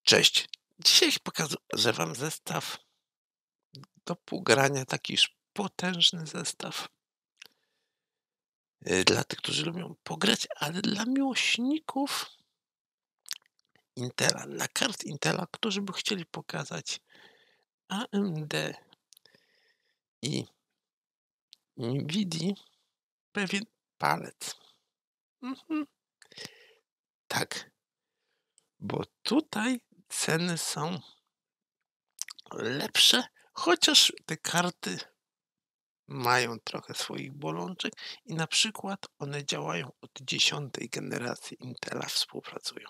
Cześć. Dzisiaj pokażę wam zestaw do półgrania, taki już potężny zestaw. Dla tych, którzy lubią pograć, ale dla miłośników Intela, dla kart Intela, którzy by chcieli pokazać AMD i Nvidii pewien palec. Tak, bo tutaj ceny są lepsze, chociaż te karty mają trochę swoich bolączek i na przykład one działają od 10. generacji Intela, współpracują.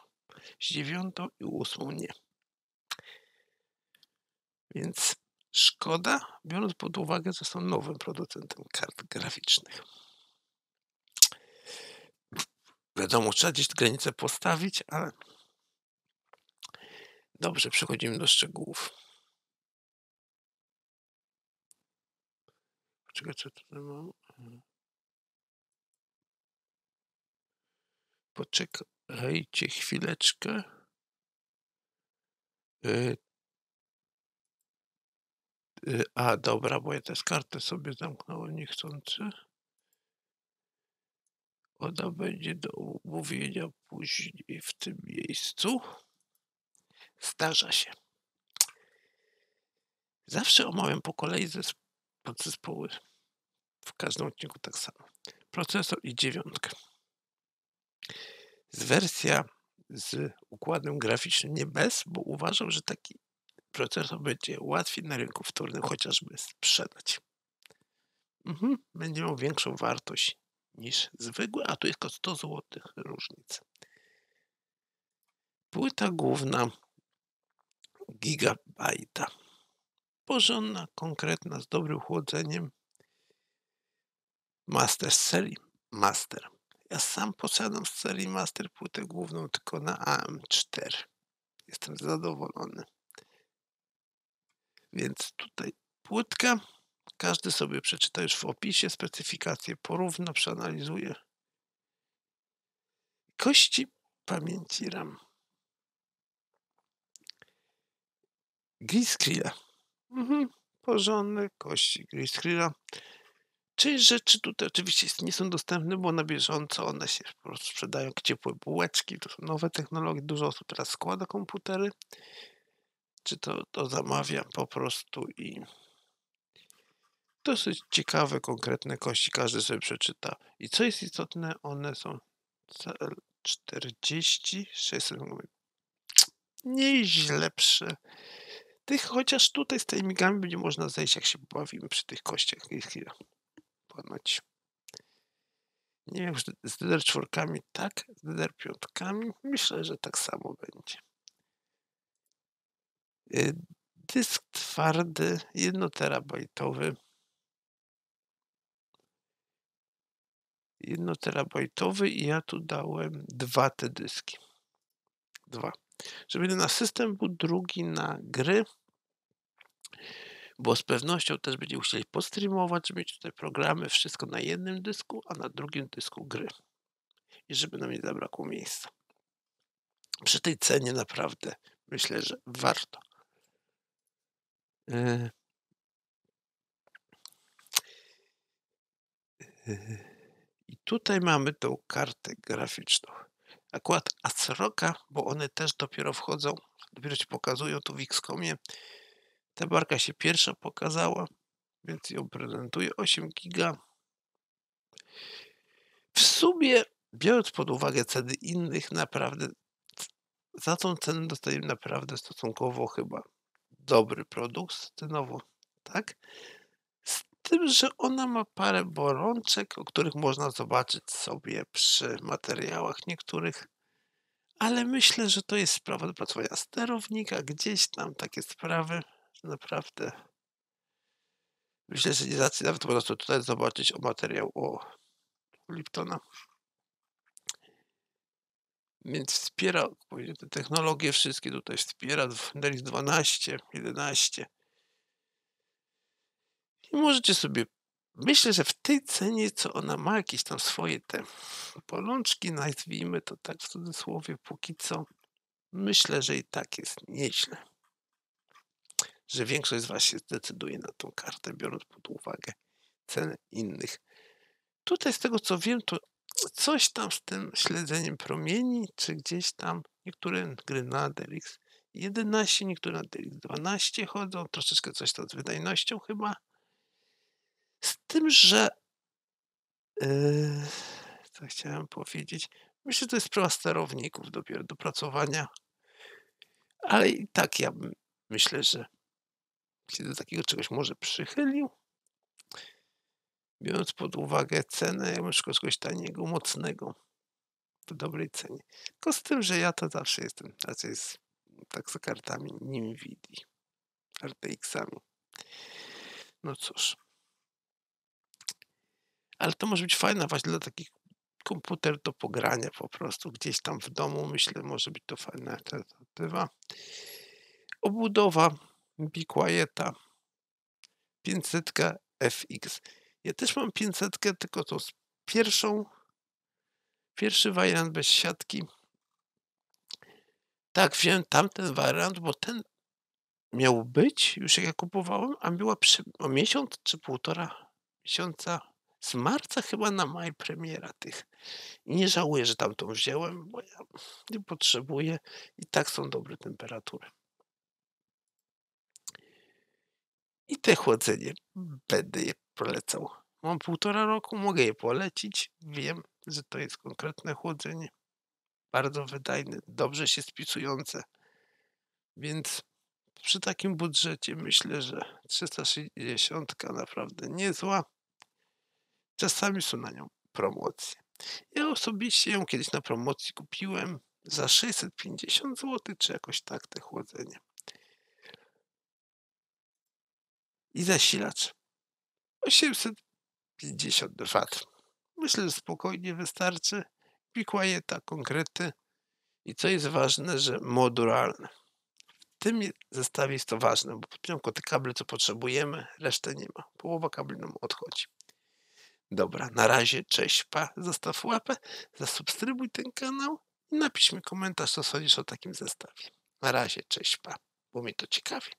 Z 9. i 8. nie. Więc szkoda, biorąc pod uwagę, że są nowym producentem kart graficznych. Wiadomo, trzeba gdzieś granicę postawić, ale dobrze, przechodzimy do szczegółów. Poczekaj, co tutaj mam? Poczekajcie chwileczkę. Dobra, bo ja tę kartę sobie zamknąłem niechcący. Ona będzie do omówienia później w tym miejscu. Zdarza się. Zawsze omawiam po kolei podzespoły. W każdym odcinku tak samo. Procesor i 9. Wersja z układem graficznym nie bez, bo uważam, że taki procesor będzie łatwiej na rynku wtórnym chociażby sprzedać. Będzie miał większą wartość niż zwykły, a tu jest tylko 100 zł różnicy. Płyta główna gigabajta. Porządna, konkretna, z dobrym chłodzeniem. Master z serii Master. Ja sam posiadam z serii Master płytę główną tylko na AM4. Jestem zadowolony. Więc tutaj płytka. Każdy sobie przeczyta już w opisie, specyfikację porówna, przeanalizuje. Kości pamięci RAM. Gridscale. Porządne kości Gridscale. Część rzeczy tutaj oczywiście nie są dostępne, bo na bieżąco one się po prostu sprzedają jak ciepłe bułeczki. To są nowe technologie. Dużo osób teraz składa komputery. Czy to zamawia po prostu i dosyć ciekawe, konkretne kości. Każdy sobie przeczyta. I co jest istotne, one są CL40, 600 nieźle chociaż tutaj z tymi migami będzie można zejść, jak się bawimy przy tych kościach. Ponoć. Nie wiem, z DDR4 tak, z DDR5 myślę, że tak samo będzie. Dysk twardy, 1 terabajtowy. 1 terabajtowy i ja tu dałem 2 te dyski. 2. Żeby jeden na system był, drugi na gry. Bo z pewnością też będziemy chcieli postreamować, żeby mieć tutaj programy, wszystko na jednym dysku, a na drugim dysku gry. I żeby nam nie zabrakło miejsca. Przy tej cenie naprawdę myślę, że warto. I tutaj mamy tą kartę graficzną. Akurat ASRock'a, bo one też dopiero wchodzą, dopiero się pokazują tu w XCOMie. Ta barka się pierwsza pokazała, więc ją prezentuję. 8 giga. W sumie, biorąc pod uwagę ceny innych, naprawdę za tą cenę dostajemy naprawdę stosunkowo chyba dobry produkt cenowo, tak? Z tym, że ona ma parę bolączek, o których można zobaczyć sobie przy materiałach niektórych, ale myślę, że to jest sprawa dopracowania sterownika, gdzieś tam takie sprawy, że naprawdę myślę, że nie zacznę nawet po prostu tutaj zobaczyć materiał Liptona. Więc wspiera te technologie wszystkie tutaj wspiera, DirectX 12, 11. I możecie sobie, myślę, że w tej cenie, co ona ma jakieś tam swoje te bolączki, nazwijmy to tak w cudzysłowie, póki co, myślę, że i tak jest nieźle, że większość z was się zdecyduje na tą kartę, biorąc pod uwagę cenę innych. Tutaj z tego co wiem, to coś tam z tym śledzeniem promieni, czy gdzieś tam niektóre gry na DirectX 11, niektóre na DirectX 12 chodzą, troszeczkę coś tam z wydajnością chyba. Z tym, że co chciałem powiedzieć? Myślę, że to jest sprawa sterowników dopiero dopracowania, ale i tak ja bym myślę, że się do takiego czegoś może przychylił, biorąc pod uwagę cenę, ja bym szukał czegoś taniego, mocnego, w dobrej cenie. Tylko z tym, że ja to zawsze jestem raczej tak z kartami Nvidia, RTX-ami. No cóż, ale to może być fajna właśnie dla takich komputer do pogrania po prostu gdzieś tam w domu, myślę, może być to fajna alternatywa. Obudowa Be Quieta 500 FX. Ja też mam 500, tylko tą pierwszy wariant bez siatki. Tak, wziąłem tamten wariant, bo ten miał być już jak ja kupowałem, a była o miesiąc czy półtora miesiąca z marca chyba na maj premiera tych. I nie żałuję, że tamtą wziąłem, bo ja nie potrzebuję i tak są dobre temperatury. I te chłodzenie będę je polecał. Mam 1,5 roku, mogę je polecić. Wiem, że to jest konkretne chłodzenie. Bardzo wydajne, dobrze się spisujące. Więc przy takim budżecie myślę, że 360 naprawdę niezła. Czasami są na nią promocje. Ja osobiście ją kiedyś na promocji kupiłem za 650 zł, czy jakoś tak te chłodzenie. I zasilacz 850 W. Myślę, że spokojnie wystarczy. Be Quieta, konkrety i co jest ważne, że modularne. W tym zestawie jest to ważne, bo podpiąłem tylko te kable, co potrzebujemy, resztę nie ma. Połowa kabli nam odchodzi. Dobra, na razie, cześć, pa, zostaw łapę, zasubskrybuj ten kanał i napisz mi komentarz, co sądzisz o takim zestawie. Na razie, cześć, pa, bo mnie to ciekawi.